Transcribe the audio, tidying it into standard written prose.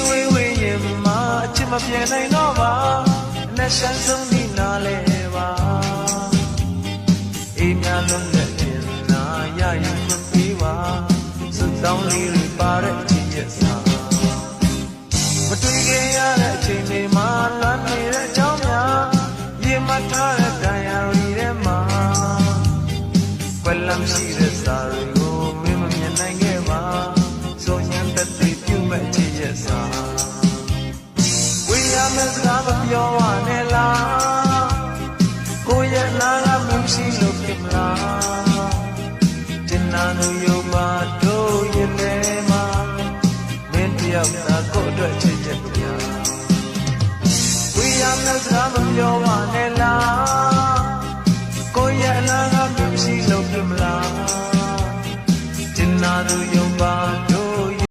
ဝေးဝေးရင်မှာအချစ်မပြေနိုင်တော့ပါနဲ့ဆန်းဆုံးဒီနာလဲပါအေးများလုံးနဲ့ပြင်နာရရင်မပြေးပါစွတောင်းလေးတွေပါတဲ့အချင်းရဲ့စာမတွေ့ခင်ရတဲ့အချိန်တွေ